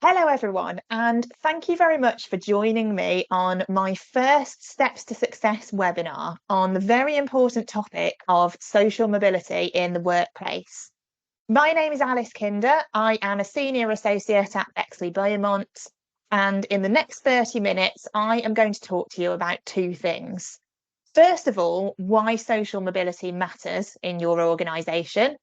Hello, everyone, and thank you very much for joining me on my first Steps to Success webinar on the very important topic of social mobility in the workplace. My name is Alice Kinder. I am a Senior Associate at Bexley, Beaumont, and in the next 30 minutes, I am going to talk to you about two things. First of all, why social mobility matters in your organisation,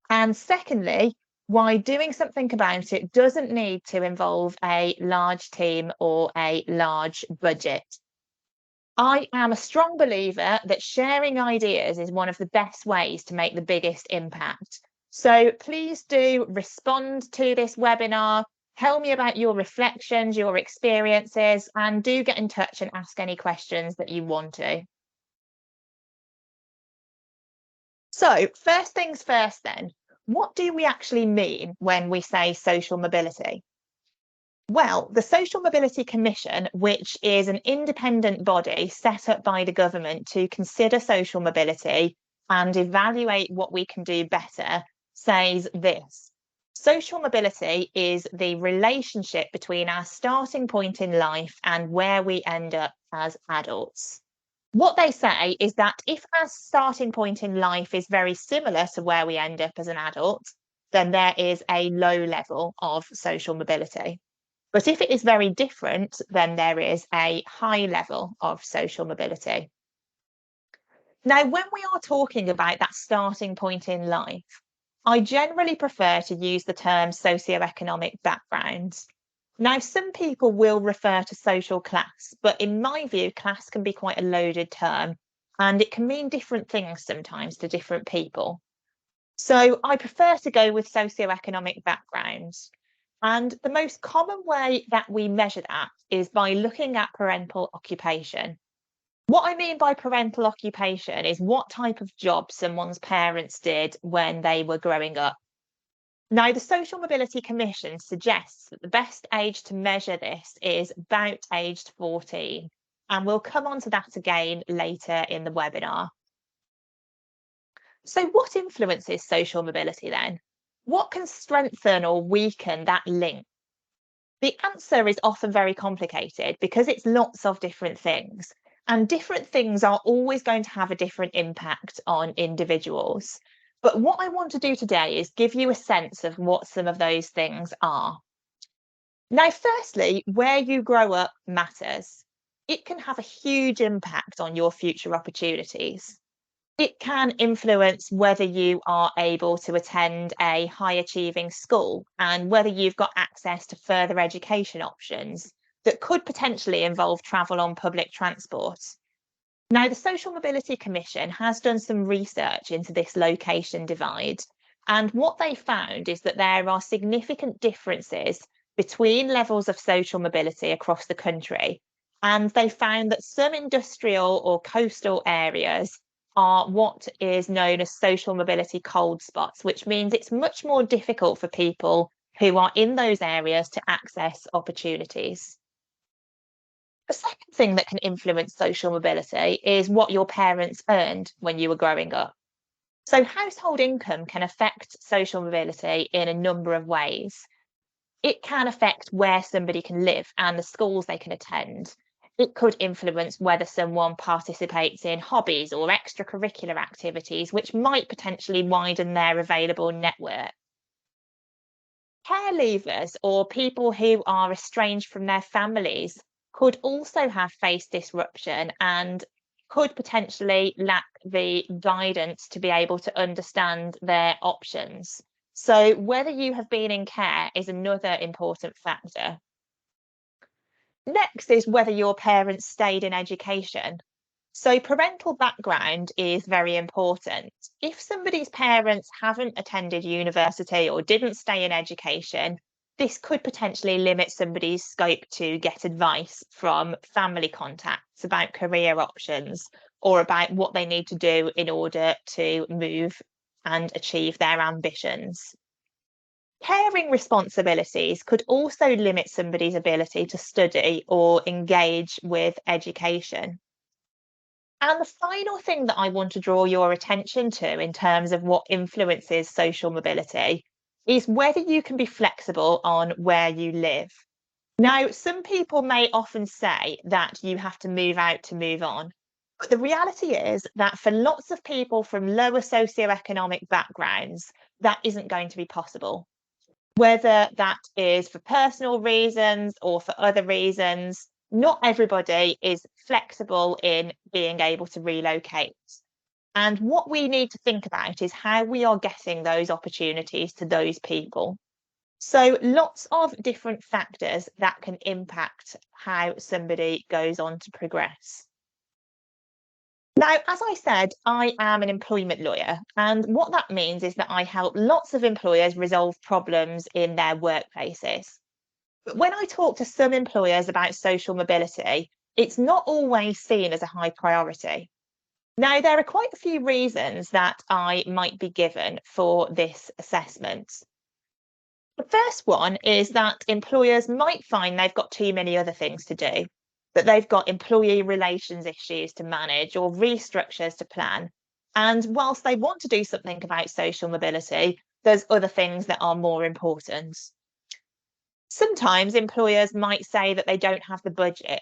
and secondly, why doing something about it doesn't need to involve a large team or a large budget. I am a strong believer that sharing ideas is one of the best ways to make the biggest impact. So please do respond to this webinar, tell me about your reflections, your experiences, and do get in touch and ask any questions that you want to. So first things first then, what do we actually mean when we say social mobility? Well, the Social Mobility Commission, which is an independent body set up by the government to consider social mobility and evaluate what we can do better, says this. Social mobility is the relationship between our starting point in life and where we end up as adults. What they say is that if our starting point in life is very similar to where we end up as an adult, then there is a low level of social mobility. But if it is very different, then there is a high level of social mobility. Now, when we are talking about that starting point in life, I generally prefer to use the term socioeconomic background. Now, some people will refer to social class, but in my view, class can be quite a loaded term and it can mean different things sometimes to different people. So I prefer to go with socioeconomic backgrounds. And the most common way that we measure that is by looking at parental occupation. What I mean by parental occupation is what type of job someone's parents did when they were growing up. Now, the Social Mobility Commission suggests that the best age to measure this is about aged 14, and we'll come on to that again later in the webinar. So what influences social mobility then? What can strengthen or weaken that link? The answer is often very complicated because it's lots of different things, and different things are always going to have a different impact on individuals. But what I want to do today is give you a sense of what some of those things are. Now, firstly, where you grow up matters. It can have a huge impact on your future opportunities. It can influence whether you are able to attend a high achieving school and whether you've got access to further education options that could potentially involve travel on public transport. Now, the Social Mobility Commission has done some research into this location divide, and what they found is that there are significant differences between levels of social mobility across the country. And they found that some industrial or coastal areas are what is known as social mobility cold spots, which means it's much more difficult for people who are in those areas to access opportunities. The second thing that can influence social mobility is what your parents earned when you were growing up. So, household income can affect social mobility in a number of ways. It can affect where somebody can live and the schools they can attend. It could influence whether someone participates in hobbies or extracurricular activities, which might potentially widen their available network. Care leavers or people who are estranged from their families could also have face disruption and could potentially lack the guidance to be able to understand their options. So, whether you have been in care is another important factor. Next is whether your parents stayed in education. So, parental background is very important. If somebody's parents haven't attended university or didn't stay in education, this could potentially limit somebody's scope to get advice from family contacts about career options or about what they need to do in order to move and achieve their ambitions. Caring responsibilities could also limit somebody's ability to study or engage with education. And the final thing that I want to draw your attention to in terms of what influences social mobility is whether you can be flexible on where you live. Now, some people may often say that you have to move out to move on, but the reality is that for lots of people from lower socioeconomic backgrounds, that isn't going to be possible. Whether that is for personal reasons or for other reasons, not everybody is flexible in being able to relocate. And what we need to think about is how we are getting those opportunities to those people. So, lots of different factors that can impact how somebody goes on to progress. Now, as I said, I am an employment lawyer, and what that means is that I help lots of employers resolve problems in their workplaces. But when I talk to some employers about social mobility, it's not always seen as a high priority. Now, there are quite a few reasons that I might be given for this assessment. The first one is that employers might find they've got too many other things to do, that they've got employee relations issues to manage or restructures to plan. And whilst they want to do something about social mobility, there's other things that are more important. Sometimes employers might say that they don't have the budget.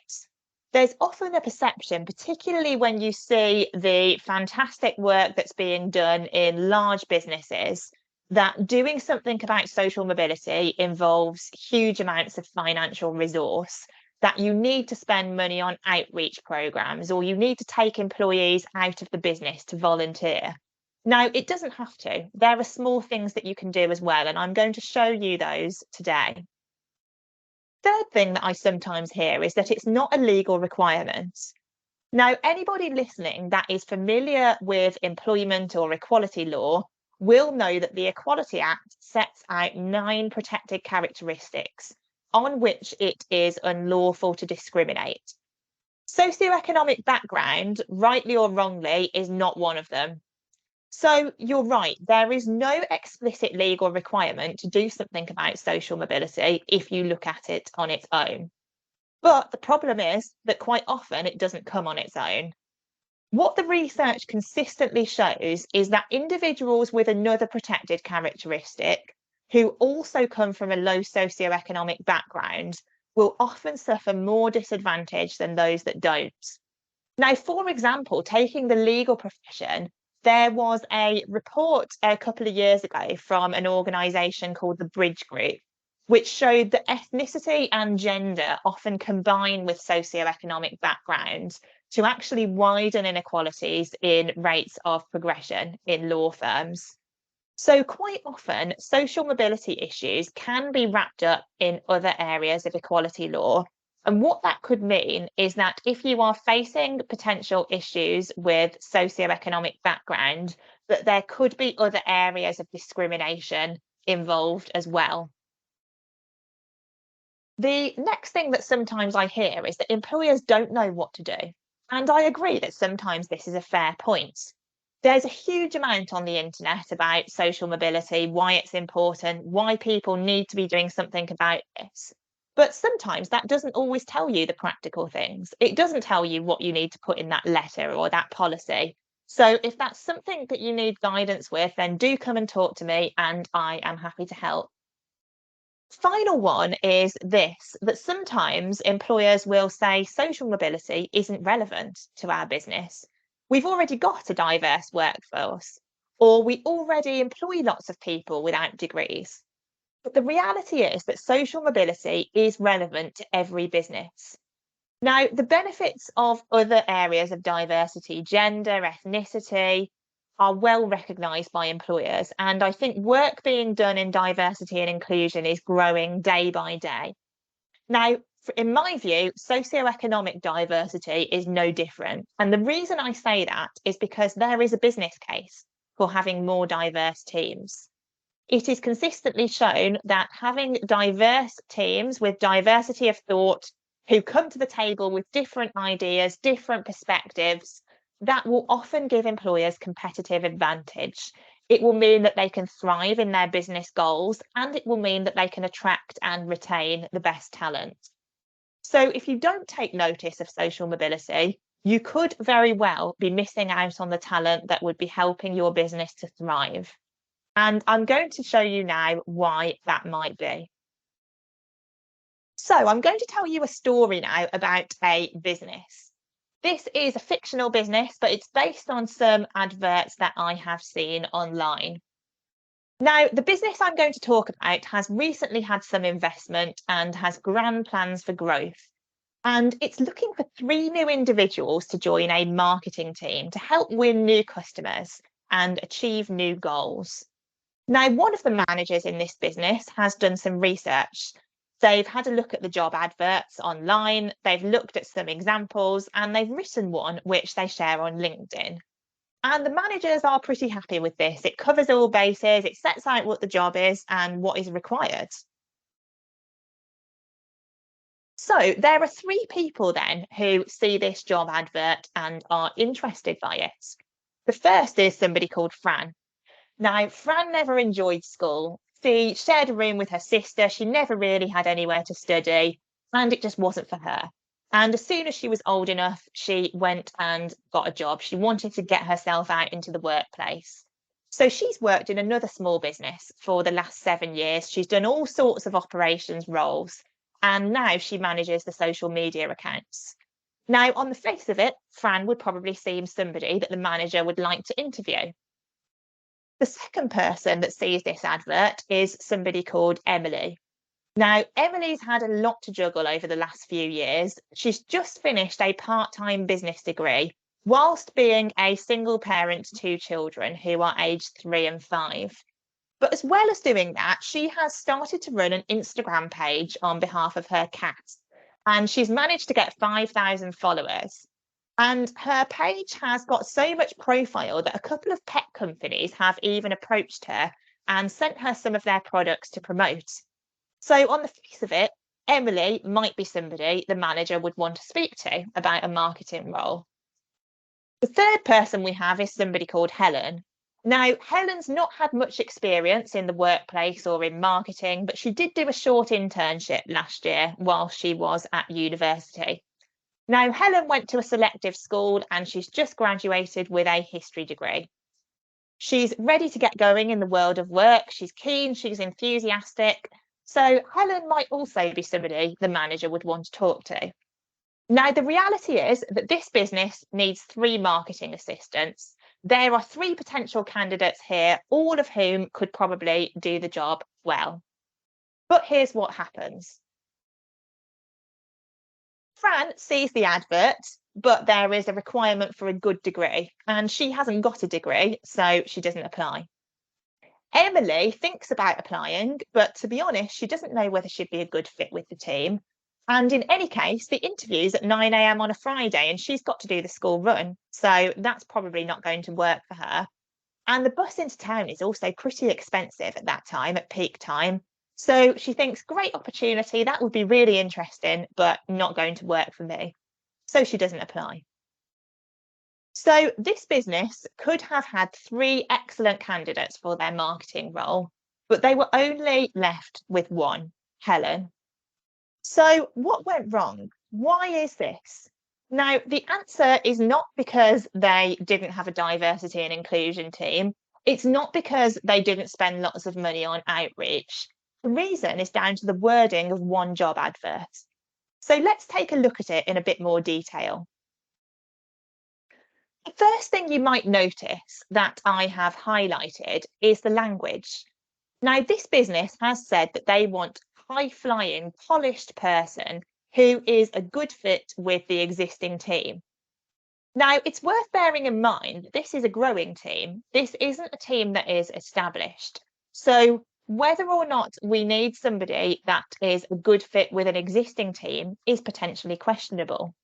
There's often a perception, particularly when you see the fantastic work that's being done in large businesses, that doing something about social mobility involves huge amounts of financial resource, that you need to spend money on outreach programs or you need to take employees out of the business to volunteer. Now, it doesn't have to. There are small things that you can do as well, and I'm going to show you those today. Third thing that I sometimes hear is that it's not a legal requirement. Now, anybody listening that is familiar with employment or equality law will know that the Equality Act sets out 9 protected characteristics on which it is unlawful to discriminate. Socioeconomic background, rightly or wrongly, is not one of them. So you're right, there is no explicit legal requirement to do something about social mobility if you look at it on its own. But the problem is that quite often it doesn't come on its own. What the research consistently shows is that individuals with another protected characteristic who also come from a low socioeconomic background will often suffer more disadvantage than those that don't. Now, for example, taking the legal profession, there was a report a couple of years ago from an organisation called the Bridge Group, which showed that ethnicity and gender often combine with socioeconomic background to actually widen inequalities in rates of progression in law firms. So, quite often, social mobility issues can be wrapped up in other areas of equality law. And what that could mean is that if you are facing potential issues with socioeconomic background, that there could be other areas of discrimination involved as well. The next thing that sometimes I hear is that employers don't know what to do. And I agree that sometimes this is a fair point. There's a huge amount on the internet about social mobility, why it's important, why people need to be doing something about this. But sometimes that doesn't always tell you the practical things. It doesn't tell you what you need to put in that letter or that policy. So if that's something that you need guidance with, then do come and talk to me and I am happy to help. Final one is this, that sometimes employers will say social mobility isn't relevant to our business. We've already got a diverse workforce, or we already employ lots of people without degrees. But the reality is that social mobility is relevant to every business. Now, the benefits of other areas of diversity, gender, ethnicity, are well recognised by employers. And I think work being done in diversity and inclusion is growing day by day. Now, in my view, socioeconomic diversity is no different. And the reason I say that is because there is a business case for having more diverse teams. It is consistently shown that having diverse teams with diversity of thought who come to the table with different ideas, different perspectives, that will often give employers competitive advantage. It will mean that they can thrive in their business goals, and it will mean that they can attract and retain the best talent. So if you don't take notice of social mobility, you could very well be missing out on the talent that would be helping your business to thrive. And I'm going to show you now why that might be. So I'm going to tell you a story now about a business. This is a fictional business, but it's based on some adverts that I have seen online. Now, the business I'm going to talk about has recently had some investment and has grand plans for growth. And it's looking for three new individuals to join a marketing team to help win new customers and achieve new goals. Now, one of the managers in this business has done some research. They've had a look at the job adverts online, they've looked at some examples, and they've written one which they share on LinkedIn. And the managers are pretty happy with this. It covers all bases, it sets out what the job is and what is required. So there are three people then who see this job advert and are interested by it. The first is somebody called Fran. Now, Fran never enjoyed school. She shared a room with her sister. She never really had anywhere to study, and it just wasn't for her. And as soon as she was old enough, she went and got a job. She wanted to get herself out into the workplace. So she's worked in another small business for the last 7 years. She's done all sorts of operations roles, and now she manages the social media accounts. Now, on the face of it, Fran would probably seem somebody that the manager would like to interview. The second person that sees this advert is somebody called Emily. Now, Emily's had a lot to juggle over the last few years. She's just finished a part-time business degree whilst being a single parent to two children who are aged 3 and 5. But as well as doing that, she has started to run an Instagram page on behalf of her cat, and she's managed to get 5,000 followers. And her page has got so much profile that a couple of pet companies have even approached her and sent her some of their products to promote. So, on the face of it, Emily might be somebody the manager would want to speak to about a marketing role. The third person we have is somebody called Helen. Now, Helen's not had much experience in the workplace or in marketing, but she did do a short internship last year while she was at university. Now, Helen went to a selective school and she's just graduated with a history degree. She's ready to get going in the world of work. She's keen, she's enthusiastic. So, Helen might also be somebody the manager would want to talk to. Now, the reality is that this business needs three marketing assistants. There are three potential candidates here, all of whom could probably do the job well. But here's what happens. Fran sees the advert, but there is a requirement for a good degree, and she hasn't got a degree, so she doesn't apply. Emily thinks about applying, but to be honest, she doesn't know whether she'd be a good fit with the team. And in any case, the interview's at 9 a.m. on a Friday, and she's got to do the school run, so that's probably not going to work for her. And the bus into town is also pretty expensive at that time, at peak time. So she thinks, great opportunity, that would be really interesting, but not going to work for me. So she doesn't apply. So this business could have had three excellent candidates for their marketing role, but they were only left with one, Helen. So what went wrong? Why is this? Now, the answer is not because they didn't have a diversity and inclusion team. It's not because they didn't spend lots of money on outreach. The reason is down to the wording of one job advert. So let's take a look at it in a bit more detail. The first thing you might notice that I have highlighted is the language. Now, this business has said that they want high-flying, polished person who is a good fit with the existing team. Now, it's worth bearing in mind that this is a growing team. This isn't a team that is established. So whether or not we need somebody that is a good fit with an existing team is potentially questionable.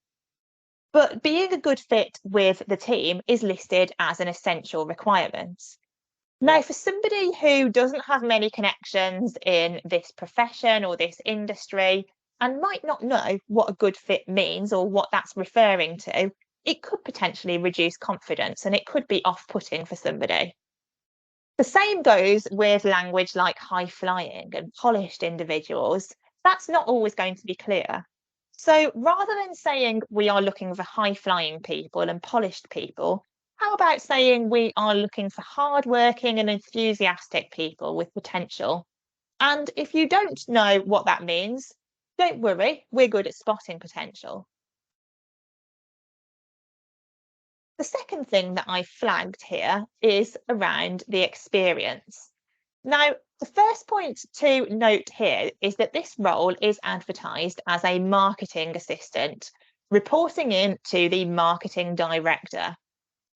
But being a good fit with the team is listed as an essential requirement. Now, for somebody who doesn't have many connections in this profession or this industry and might not know what a good fit means or what that's referring to, it could potentially reduce confidence and it could be off-putting for somebody. The same goes with language like high flying and polished individuals. That's not always going to be clear. So rather than saying we are looking for high flying people and polished people, How about saying we are looking for hardworking and enthusiastic people with potential? And if you don't know what that means, don't worry, we're good at spotting potential. The second thing that I flagged here is around the experience. Now, the first point to note here is that this role is advertised as a marketing assistant, reporting in to the marketing director.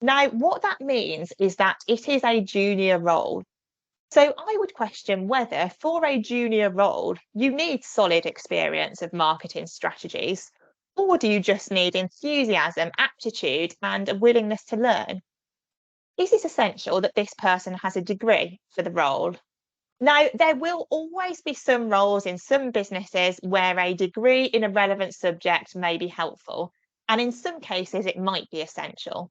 Now, what that means is that it is a junior role. So I would question whether for a junior role, you need solid experience of marketing strategies, or do you just need enthusiasm, aptitude, and a willingness to learn? Is it essential that this person has a degree for the role? Now, there will always be some roles in some businesses where a degree in a relevant subject may be helpful, and in some cases, it might be essential.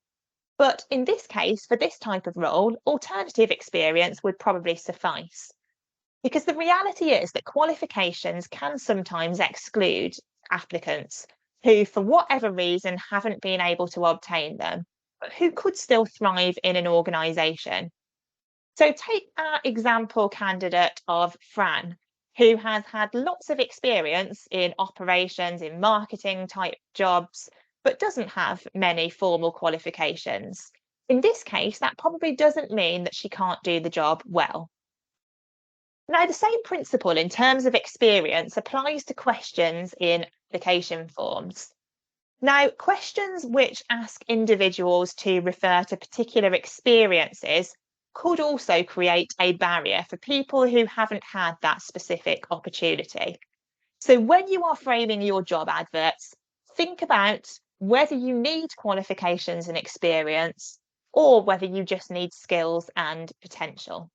But in this case, for this type of role, alternative experience would probably suffice. Because the reality is that qualifications can sometimes exclude applicants who, for whatever reason, haven't been able to obtain them, but who could still thrive in an organisation. So take our example candidate of Fran, who has had lots of experience in operations, in marketing type jobs, but doesn't have many formal qualifications. In this case, that probably doesn't mean that she can't do the job well. Now, the same principle in terms of experience applies to questions in application forms. Now, questions which ask individuals to refer to particular experiences could also create a barrier for people who haven't had that specific opportunity. So, when you are framing your job adverts, think about whether you need qualifications and experience or whether you just need skills and potential.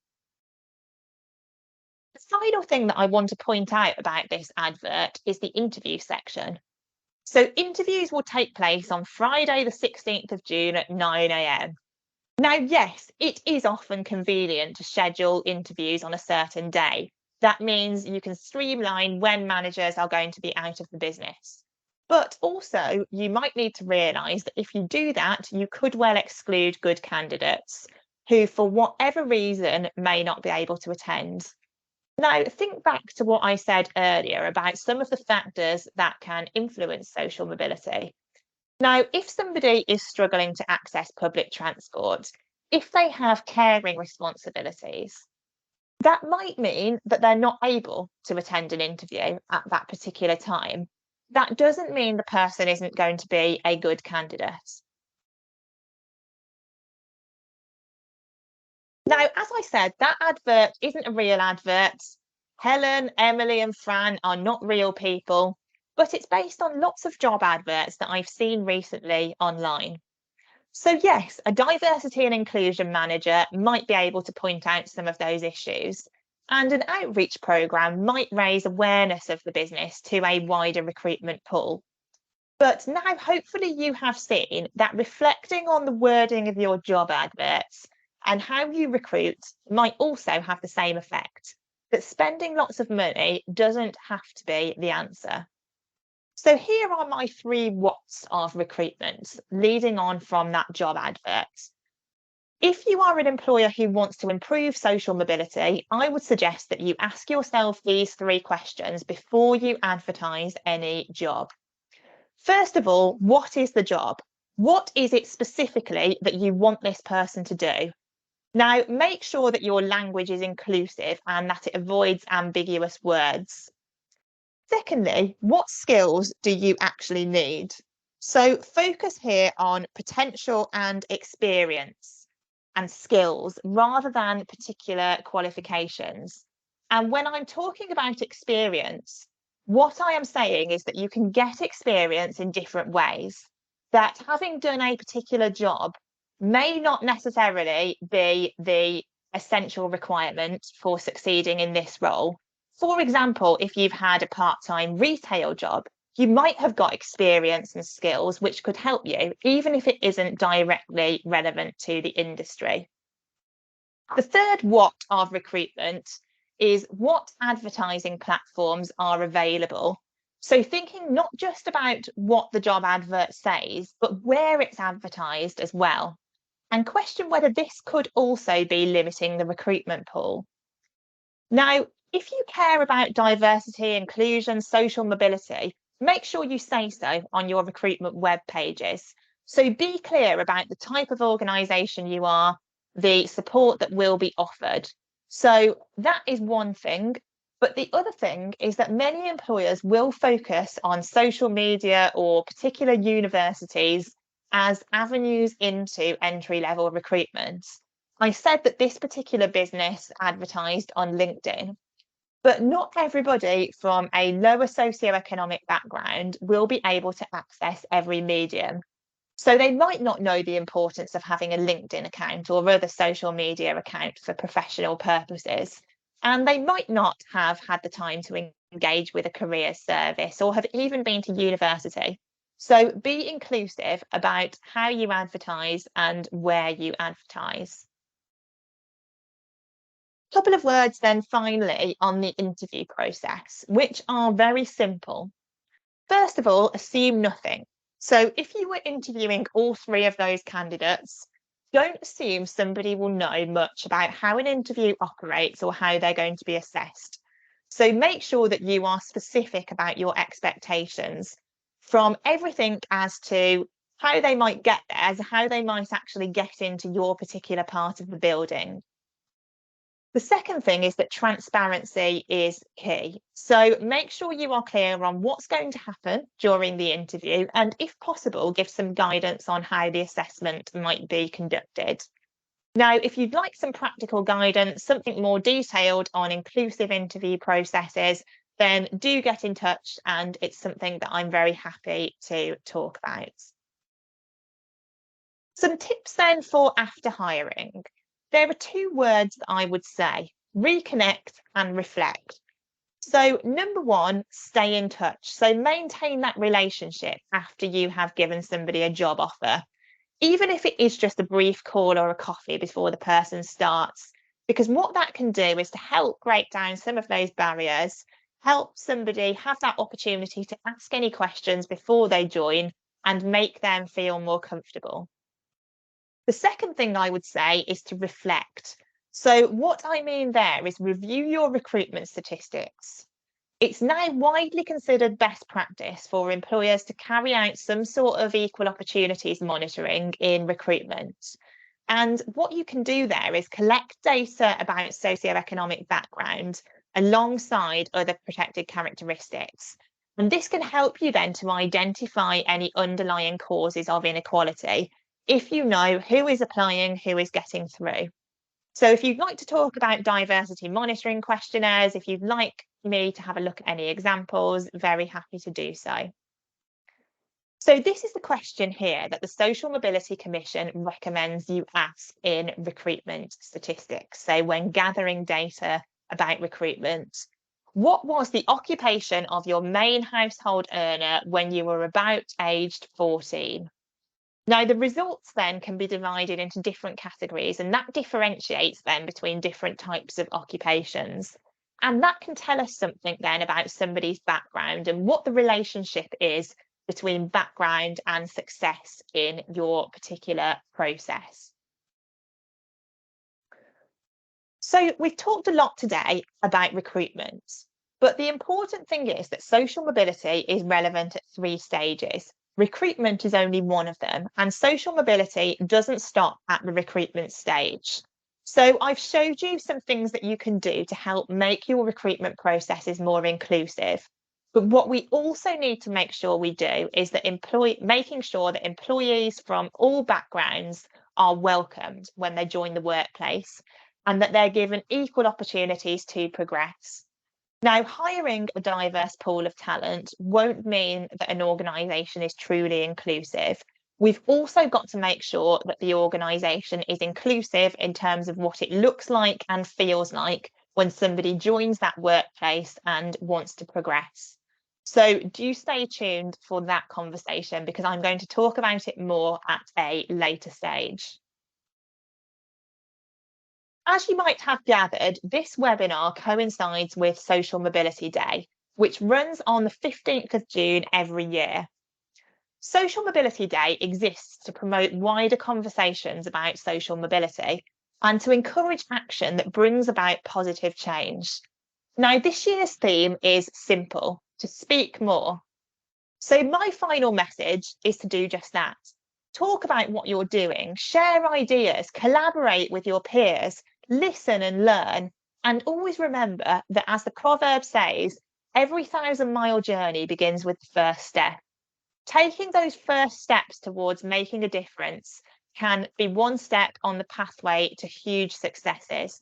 The final thing that I want to point out about this advert is the interview section. So interviews will take place on Friday, the 16th of June at 9 a.m. Now, yes, it is often convenient to schedule interviews on a certain day. That means you can streamline when managers are going to be out of the business. But also, you might need to realise that if you do that, you could well exclude good candidates who, for whatever reason, may not be able to attend. Now, think back to what I said earlier about some of the factors that can influence social mobility. Now, if somebody is struggling to access public transport, if they have caring responsibilities, that might mean that they're not able to attend an interview at that particular time. That doesn't mean the person isn't going to be a good candidate. Now, as I said, that advert isn't a real advert. Helen, Emily, and Fran are not real people, but it's based on lots of job adverts that I've seen recently online. So, yes, a diversity and inclusion manager might be able to point out some of those issues, and an outreach programme might raise awareness of the business to a wider recruitment pool. But now, hopefully, you have seen that reflecting on the wording of your job adverts and how you recruit might also have the same effect. That spending lots of money doesn't have to be the answer. So, here are my three whats of recruitment, leading on from that job advert. If you are an employer who wants to improve social mobility, I would suggest that you ask yourself these three questions before you advertise any job. First of all, what is the job? What is it specifically that you want this person to do? Now, make sure that your language is inclusive and that it avoids ambiguous words. Secondly, what skills do you actually need? So, focus here on potential and experience and skills rather than particular qualifications. And when I'm talking about experience, what I am saying is that you can get experience in different ways. That having done a particular job may not necessarily be the essential requirement for succeeding in this role. For example, if you've had a part time retail job, you might have got experience and skills which could help you, even if it isn't directly relevant to the industry. The third what of recruitment is what advertising platforms are available. So, thinking not just about what the job advert says, but where it's advertised as well. and question whether this could also be limiting the recruitment pool. Now, if you care about diversity, inclusion, social mobility, make sure you say so on your recruitment web pages. So be clear about the type of organisation you are, the support that will be offered. So that is one thing. But the other thing is that many employers will focus on social media or particular universities as avenues into entry level recruitment. I said that this particular business advertised on LinkedIn, but not everybody from a lower socioeconomic background will be able to access every medium. So they might not know the importance of having a LinkedIn account or other social media account for professional purposes. And they might not have had the time to engage with a career service or have even been to university. So be inclusive about how you advertise and where you advertise. Couple of words then finally on the interview process, which are very simple. First of all, assume nothing. So if you were interviewing all three of those candidates, don't assume somebody will know much about how an interview operates or how they're going to be assessed. So make sure that you are specific about your expectations, from everything as to how they might get there, as how they might actually get into your particular part of the building. The second thing is that transparency is key. So make sure you are clear on what's going to happen during the interview and, if possible, give some guidance on how the assessment might be conducted. Now, if you'd like some practical guidance, something more detailed on inclusive interview processes, then do get in touch, and it's something that I'm very happy to talk about. Some tips then for after hiring. There are two words that I would say: reconnect and reflect. So, number one, stay in touch. So, maintain that relationship after you have given somebody a job offer, even if it is just a brief call or a coffee before the person starts. Because what that can do is to help break down some of those barriers, help somebody have that opportunity to ask any questions before they join, and make them feel more comfortable. The second thing I would say is to reflect. So, what I mean there is review your recruitment statistics. It's now widely considered best practice for employers to carry out some sort of equal opportunities monitoring in recruitment. And what you can do there is collect data about socioeconomic background alongside other protected characteristics. And this can help you then to identify any underlying causes of inequality if you know who is applying, who is getting through. So if you'd like to talk about diversity monitoring questionnaires, if you'd like me to have a look at any examples, very happy to do so. So this is the question here that the Social Mobility Commission recommends you ask in recruitment statistics. So when gathering data about recruitment, what was the occupation of your main household earner when you were about aged 14? Now, the results then can be divided into different categories, and that differentiates them between different types of occupations. And that can tell us something then about somebody's background and what the relationship is between background and success in your particular process. So we've talked a lot today about recruitment, but the important thing is that social mobility is relevant at three stages. Recruitment is only one of them, and social mobility doesn't stop at the recruitment stage. So I've showed you some things that you can do to help make your recruitment processes more inclusive. But what we also need to make sure we do is that making sure that employees from all backgrounds are welcomed when they join the workplace and that they're given equal opportunities to progress. Now, hiring a diverse pool of talent won't mean that an organisation is truly inclusive. We've also got to make sure that the organisation is inclusive in terms of what it looks like and feels like when somebody joins that workplace and wants to progress. So do stay tuned for that conversation because I'm going to talk about it more at a later stage. As you might have gathered, this webinar coincides with Social Mobility Day, which runs on the 15th of June every year. Social Mobility Day exists to promote wider conversations about social mobility and to encourage action that brings about positive change. Now, this year's theme is simple: to speak more. So, my final message is to do just that. Talk about what you're doing, share ideas, collaborate with your peers, listen and learn, and always remember that, as the proverb says, every 1,000-mile journey begins with the first step. Taking those first steps towards making a difference can be one step on the pathway to huge successes.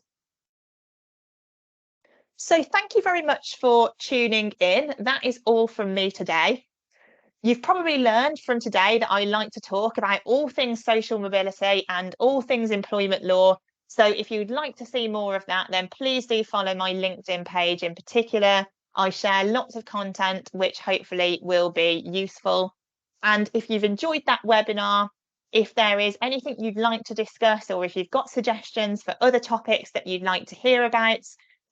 So, thank you very much for tuning in. That is all from me today. You've probably learned from today that I like to talk about all things social mobility and all things employment law. So if you'd like to see more of that, then please do follow my LinkedIn page in particular. I share lots of content which hopefully will be useful. And if you've enjoyed that webinar, if there is anything you'd like to discuss, or if you've got suggestions for other topics that you'd like to hear about,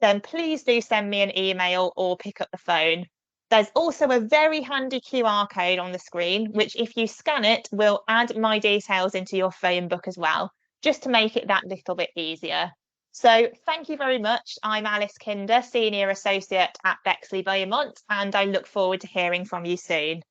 then please do send me an email or pick up the phone. There's also a very handy QR code on the screen, which, if you scan it, will add my details into your phone book as well, just to make it that little bit easier. So thank you very much. I'm Alice Kinder, Senior Associate at Bexley, Beaumont, and I look forward to hearing from you soon.